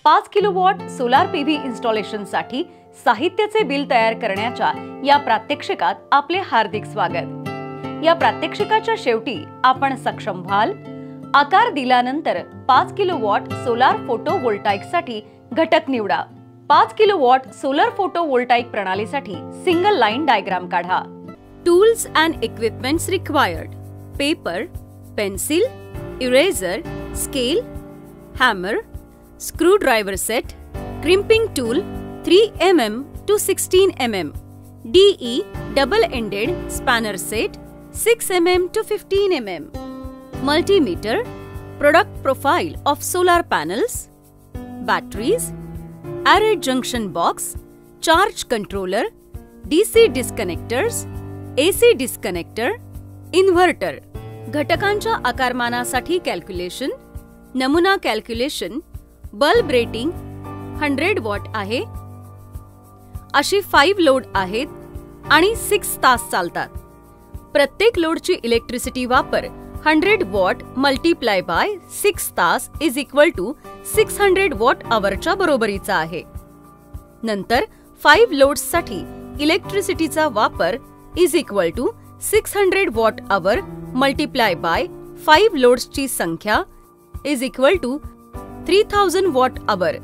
5 kilowatt solar PV इन्स्टॉलेशनसाठी साहित्याचे bill तयार करण्याच्या या प्रात्यक्षिकात आपले हार्दिक स्वागत। या प्रात्यक्षिकाच्या शेवटी आपण सक्षम व्हाल आकार दिल्यानंतर 5 किलोवॉट सोलार फोटोव्होल्टाईकसाठी घटक निवडा। 5 किलोवॉट सोलर फोटोव्होल्टाईक प्रणालीसाठी सिंगल लाइन डायग्राम काढा। Tools and equipments required: paper, pencil, eraser, scale, hammer, screwdriver set, crimping tool 3 mm to 16 mm, DE double-ended spanner set 6 mm to 15 mm, multimeter, product profile of solar panels, batteries, array junction box, charge controller, DC disconnectors, AC disconnector, inverter। घटकांच्या आकारमानासाठी calculation, नमुना calculation, bulb rating 100 what आहे, अशी 5 load आहेत आणि 6 तास चालतात। प्रत्येक लोडची इलेक्ट्रिसिटी वापर 100 वॉट मल्टिप्लाय बाय 6 तास इज इक्वल टू 600 वॉट आवरच्या बरोबरीचा आहे। नंतर 5 लोड्ससाठी इलेक्ट्रिसिटीचा वापर is equal to 600 watt hour multiply by 5 लोड्सची संख्या is equal to 3000 watt hour.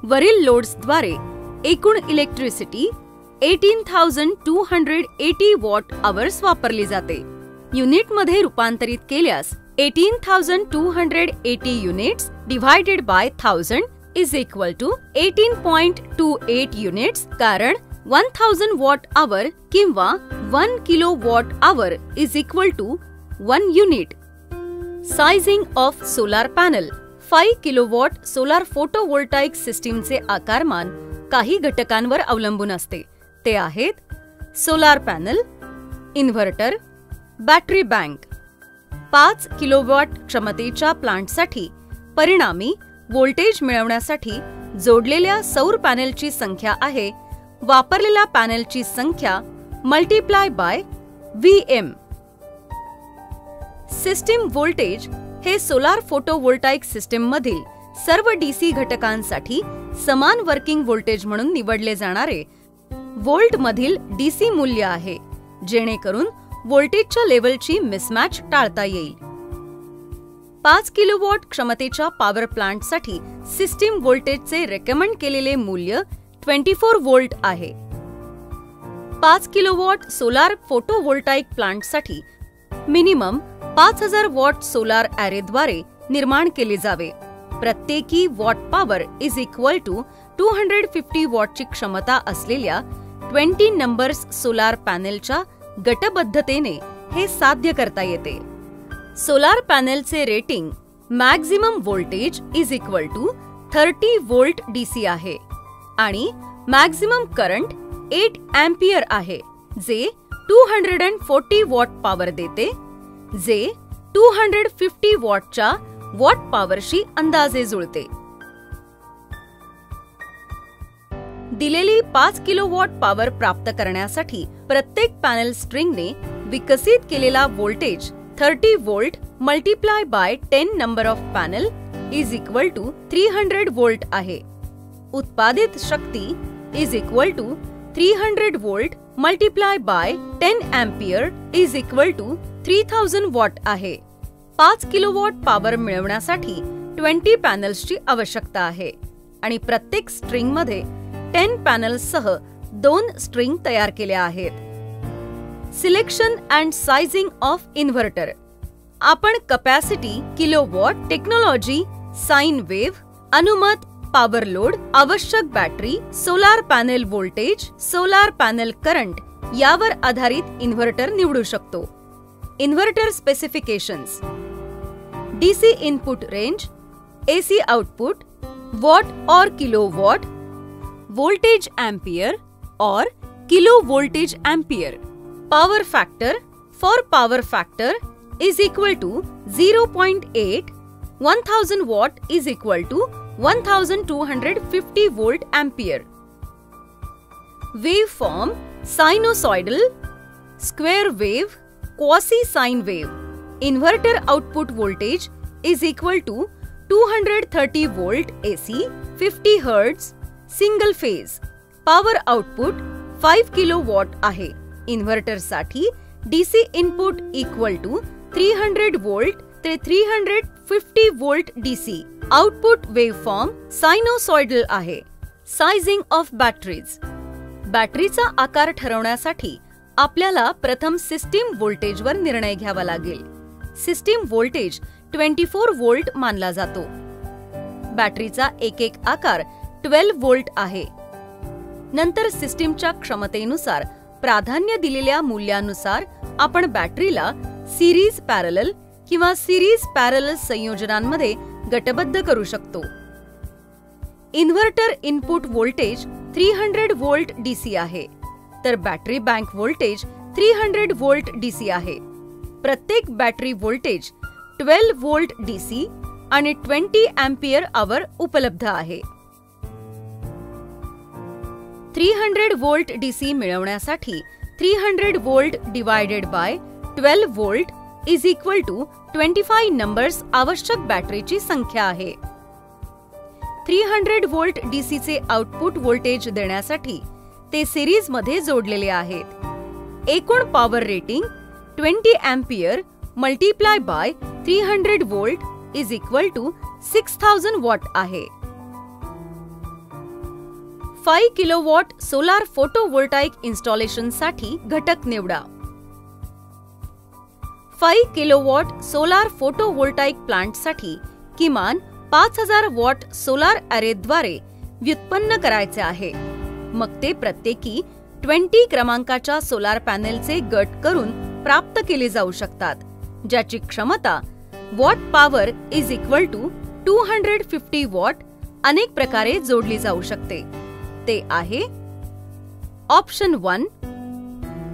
वरील लोड्सद्वारे एकूण इलेक्ट्रिसिटी 18280 वॉट आवर्स वापरली जाते। युनिटमध्ये रूपांतरित केल्यास 18280 units divided by 1000 is equal to 18.28 units, कारण 1000 वॉट आवर किंवा 1 kilo watt hour is equal to 1 unit. Sizing of solar panel: 5 kilowatt solar photovoltaic सिस्टीमचे आकारमान काही घटकांवर अवलंबून असते। ते आहेत solar panel, inverter, battery bank. 5 kilowatt क्षमतेच्या प्लांटसाठी परिणामी व्होल्टेज मिळवण्यासाठी जोडलेल्या सौर पॅनेलची संख्या आहे वापरलेल्या पॅनेलची संख्या multiply by VM। System voltage हे सोलार फोटोव्होल्टाईक सिस्टीम मधील सर्व DC घटकांसाठी समान वर्किंग व्होल्टेज म्हणून निवडले जाणारे व्होल्ट मधील DC मूल्य आहे, जेणेकरून व्होल्टेजच्या लेव्हलची मिसमॅच टाळता येईल। 5 किलोवॉट क्षमतेच्या पॉवर प्लांटसाठी सिस्टीम व्होल्टेजचे रेकमेंड केलेले मूल्य 24 व्होल्ट आहे। 5 किलोवॉट सोलार फोटोव्होल्टाईक प्लांटसाठी मिनिमम 5000 वॉट सोलार ॲरेद्वारे निर्माण केले जावे। प्रत्येकी watt power is equal to 250 वॉटची क्षमता असलेल्या 20 नंबर्स सोलार पॅनेलच्या गटबद्धतेने हे साध्य करता येते। सोलार पॅनेलचे rating maximum voltage is equal to 30 volt DC आहे आणि मॅक्झिमम करंट 8 अँपियर आहे, जे 240 वॉट पॉवर देते, जे 250 वॉटच्या वॉट पॉवरशी अंदाजे जुळते। दिलेली 5 किलोवॉट पॉवर प्राप्त करण्यासाठी प्रत्येक पॅनेल स्ट्रिंगने विकसित केलेला voltage 30 volt multiply by 10 number of panel is equal to 300 volt आहे। उत्पादित शक्ती is equal to 300 volt multiply by 10 ampere is equal to 3000 watt आहे। 5 किलोवॉट पॉवर मिळवण्यासाठी 20 पॅनल्सची आवश्यकता आहे आणि प्रत्येक स्ट्रिंग मध्ये 10 पॅनल्ससह 2 स्ट्रिंग तयार केल्या आहेत। Selection and sizing of inverter: आपण capacity, kilowatt, technology, sine wave, अनुमत पॉवर लोड, आवश्यक battery, solar panel voltage, solar panel current यावर आधारित इन्व्हर्टर निवडू शकतो। Inverter specifications: DC input range, AC output, watt और किलोवॉट, वोल्टेज एम्पियर और kilo voltage ampere. Power factor: for power factor is equal to 0.8, 1000 watt is equal to 1250 volt ampere. Wave form: sinusoidal, square wave, quasi sign wave. Inverter output voltage is equal to 230 volt AC 50 hertz single phase. Power output 5 kilowatt आहे. Inverter साठी DC input equal to 300 volt ते 350 volt DC. Output waveform sinusoidal आहे. Sizing of batteries. बॅटरीचा आकार ठरवण्यासाठी आपल्याला प्रथम system व्होल्टेजवर निर्णय घ्यावा लागेल. सिस्टीम व्होल्टेज 24 वोल्ट मानला जातो. बॅटरीचा एक आकार 12 वोल्ट आहे. नंतर सिस्टीमच्या क्षमतेनुसार प्राधान्य दिलेल्या मूल्यानुसार आपण बॅटरीला सिरीज पॅरलल किंवा सिरीज पॅरलल संयोजनांमध्ये गटबद्ध करू शकतो. Inverter input voltage 300 volt DC आहे, तर battery bank voltage 300 volt DC आहे. प्रत्येक बॅटरी व्होल्टेज 12 वोल्ट DC आणि 20 अँपिअर आवर उपलब्ध आहे. 300 वोल्ट DC मिळवण्यासाठी 300 volt divided by 12 volt is equal to 25 numbers आवश्यक बॅटरीची संख्या आहे. 300 वोल्ट DC चे आउटपुट व्होल्टेज देण्यासाठी ते सिरीज मध्ये जोडलेले आहेत. एकूण power rating 20 ampere multiply by 300 volt is equal to 6000 watt आहे. 5 किलोवॉट सोलार फोटोव्होल्टाइक इन्स्टॉलेशन साठी घटक निवडा. 5 किलोवॉट सोलार फोटोव्होल्टाइक प्लांटसाठी किमान 5000 वॉट सोलार अॅरेद्वारे व्युत्पन्न करायचे आहे. मग ते प्रत्येकी 20 क्रमांकाच्या सोलार पॅनेलचे गट करून प्राप्त केले जाऊ शकतात, ज्याची क्षमता watt power is equal to 250 watt अनेक प्रकारे जोडली जाऊ शकते. ते आहे ऑप्शन 1.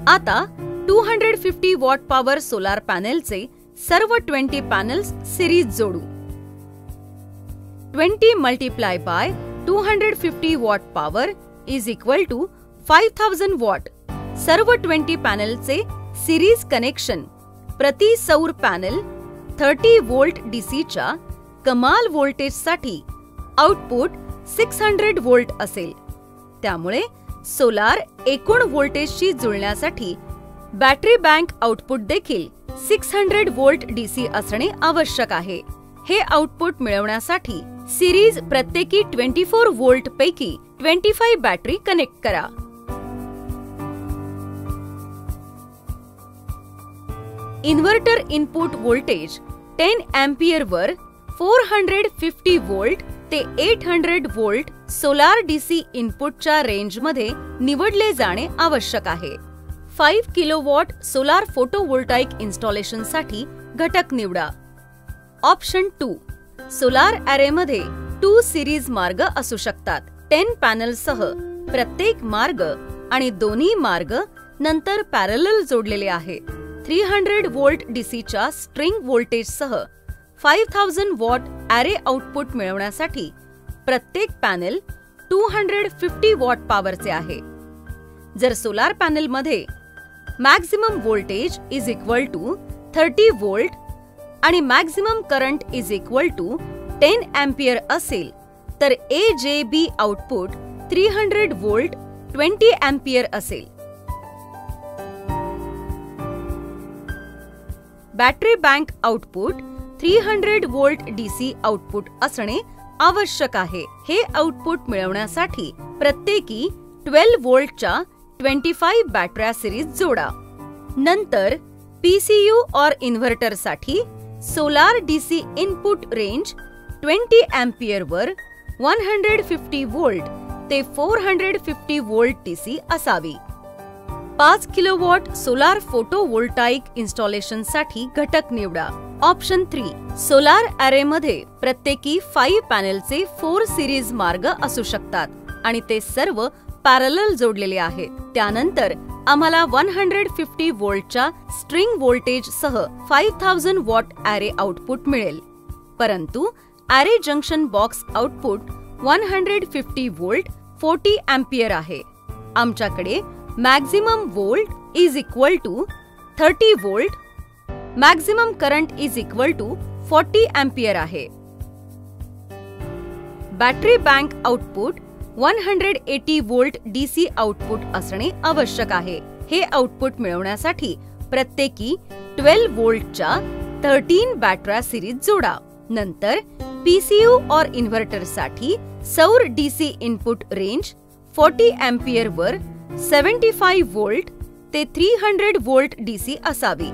आता 250 वॉट पॉवर सोलार पॅनेलचे सर्व 20 पॅनेल्स सिरीज जोडू. 20 multiply by 250 watt power is equal to 5000 watt. सर्व 20 पॅनेलचे सिरीज कनेक्शन प्रति सौर पॅनेल 30 वोल्ट DC च्या कमाल व्होल्टेजसाठी आउटपुट 600 वोल्ट असेल. त्यामुळे सोलार एकूण व्होल्टेजशी जुळण्यासाठी बॅटरी बँक आउटपुट देखील 600 वोल्ट DC असणे आवश्यक आहे. हे आउटपुट मिळवण्यासाठी सिरीज प्रत्येकी 24 वोल्ट पैकी 25 बॅटरी कनेक्ट करा. इन्व्हर्टर इनपुट व्होल्टेज 10 अँपिअर वर 450 वोल्ट ते 800 वोल्ट सोलार DC इनपुटच्या रेंजमध्ये निवडले जाणे आवश्यक आहे. 5 किलोवॉट सोलार फोटोव्होल्टाइक इन्स्टॉलेशनसाठी घटक निवडा. ऑप्शन 2. सोलार अॅरेमध्ये 2 सिरीज मार्ग असू शकतात. 10 पॅनलसह प्रत्येक मार्ग आणि दोन्ही मार्ग नंतर पॅरलल जोडलेले आहेत. 300 वोल्ट DC च्या स्ट्रिंग व्होल्टेजसह 5000 वॉट अॅरे आउटपुट मिळवण्यासाठी प्रत्येक पॅनेल 250 वॉट पॉवरचे आहे. जर सोलार पॅनेलमध्ये maximum voltage is equal to 30 volt आणि maximum current is equal to 10 ampere असेल तर AJB आउटपुट 300 वोल्ट 20 अँपिअर असेल. Battery bank output 300 volt DC output असणे आवश्यक आहे. हे आउटपुट मिळवण्यासाठी प्रत्येकी 12 वोल्टच्या 25 बॅटऱ्या सिरीज जोडा. नंतर PCU और इन्व्हर्टर साठी solar DC input range 20 ampere वर 150 वोल्ट ते 450 वोल्ट DC असावी. 5 किलोवॉट सोलार फोटोव्होल्टाइक इन्स्टॉलेशनसाठी घटक निवडा. ऑप्शन 3. सोलार अॅरेमध्ये प्रत्येकी 5 पॅनेलचे 4 सिरीज मार्ग असू शकतात आणि ते सर्व पॅरलल जोडलेले आहेत. त्यानंतर आम्हाला 150 वोल्टच्या स्ट्रिंग व्होल्टेज सह 5000 वॉट अॅरे आउटपुट मिळेल. परंतु array junction box output 150 volt 40 ampere आहे. आमच्याकडे maximum volt is equal to 30 volt, maximum current is equal to 40 ampere आहे. Battery bank output 180 volt DC output असणे आवश्यक आहे. हे आउटपुट मिळवण्यासाठी प्रत्येकी 12 व्होल्टच्या 13 बॅटऱ्या सिरीज जोडा. नंतर PCU और इन्व्हर्टर साठी सौर DC इनपुट रेंज 40 अँपिअर वर 75 व्होल्ट ते 300 व्होल्ट DC असावी.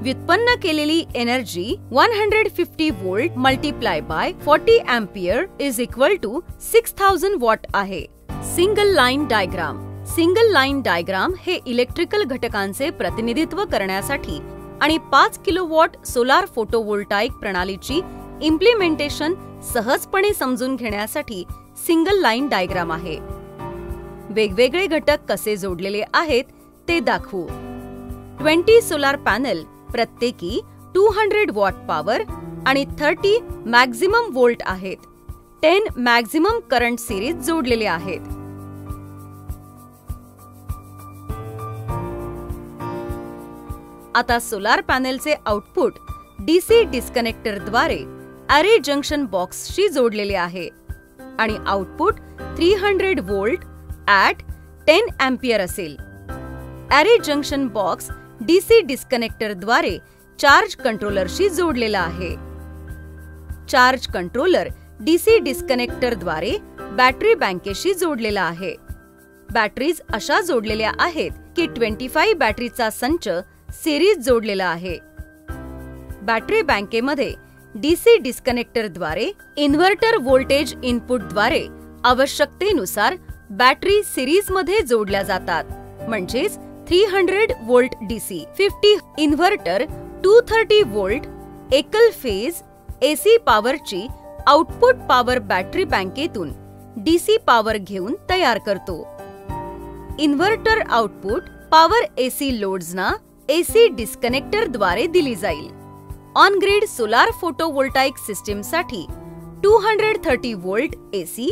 व्युत्पन्न केलेली energy 150 volt multiply by 40 ampere is equal to 6000 watt आहे. Single line diagram. Single line diagram हे इलेक्ट्रिकल घटकांचे प्रतिनिधित्व करण्यासाठी आणि 5 किलोवॉट सोलार फोटोव्होल्टाइक प्रणालीची इम्प्लिमेंटेशन सहजपणे समजून घेण्यासाठी सिंगल लाईन डायग्राम आहे. वेगवेगळे घटक कसे जोडलेले आहेत ते दाखवू. 20 सोलार पॅनल प्रत्येकी 200 वॉट पॉवर आणि 30 मॅक्झिमम व्होल्ट आहेत. 10 मॅक्झिमम करंट सिरीज जोडलेले आहेत. आता सोलार पॅनेलचे आउटपुट DC डिस्कनेक्टरद्वारे अरे जंक्शन बॉक्सशी जोडलेले आहे आणि आउटपुट 300 व्होल्ट ॲट 10 अँपिअर असेल. अरे जंक्शन बॉक्स DC डिस्कनेक्टरद्वारे चार्ज कंट्रोलरशी जोडलेला आहे. चार्ज कंट्रोलर DC डिस्कनेक्टरद्वारे बॅटरी बँकेशी जोडलेला आहे. बॅटरीज अशा जोडलेल्या आहेत की 25 बॅटरीचा संच सिरीज जोडलेला आहे. बॅटरी बँकेमध्ये DC डिस्कनेक्टरद्वारे इन्व्हर्टर व्होल्टेज इनपुटद्वारे आवश्यकतेनुसार बॅटरी सिरीजमध्ये जोडल्या जातात. म्हणजेच 300 व्होल्ट DC 50 इन्व्हर्टर 230 व्होल्ट एकल फेज AC पॉवरची आउटपुट पॉवर बॅटरी बँकेतून DC पॉवर घेऊन तयार करतो. Inverter output power AC लोड्सना AC डिस्कनेक्टरद्वारे दिली जाईल. ऑन ग्रिड सोलार फोटोव्होल्टाइक सिस्टीमसाठी 230 व्होल्ट AC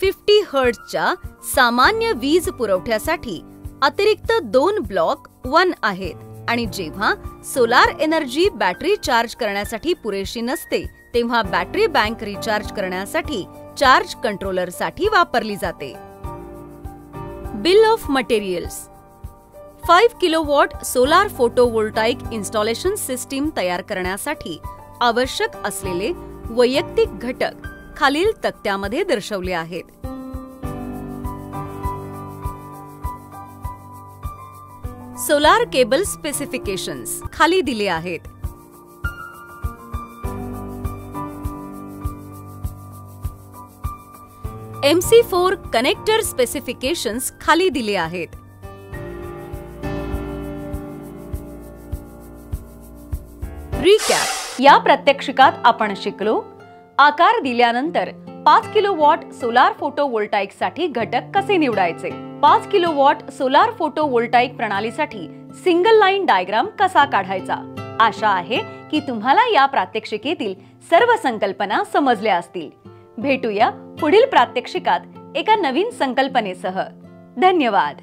50 हर्ट्झच्या सामान्य वीज पुरवठ्यासाठी अतिरिक्त 2 ब्लॉक 1 आहेत आणि जेव्हा सोलार एनर्जी बॅटरी चार्ज करण्यासाठी पुरेशी नसते तेव्हा बॅटरी बँक रिचार्ज करण्यासाठी चार्ज कंट्रोलरसाठी वापरली जाते. Bill of materials. 5 kilowatt solar photovoltaic installation system तयार करण्यासाठी आवश्यक असलेले वैयक्तिक घटक खालील तक्त्यामध्ये दर्शवले आहेत. सोलार केबल स्पेसिफिकेशन्स खाली दिले आहेत. MC4 कनेक्टर स्पेसिफिकेशन्स खाली दिले आहेत. रिकॅप. या प्रात्यक्षिकात आपण शिकलो आकार दिल्यानंतर 5 किलोवॉट सोलार फोटोव्होल्टाइक साठी घटक कसे निवडायचे. 5 किलोवॉट सोलार फोटोव्होल्टाइक प्रणालीसाठी सिंगल लाईन डायग्राम कसा काढायचा. आशा आहे की तुम्हाला या प्रात्यक्षिकेतील सर्व संकल्पना समजल्या असतील. भेटूया पुढील प्रात्यक्षिकात एका नवीन संकल्पनेसह. धन्यवाद.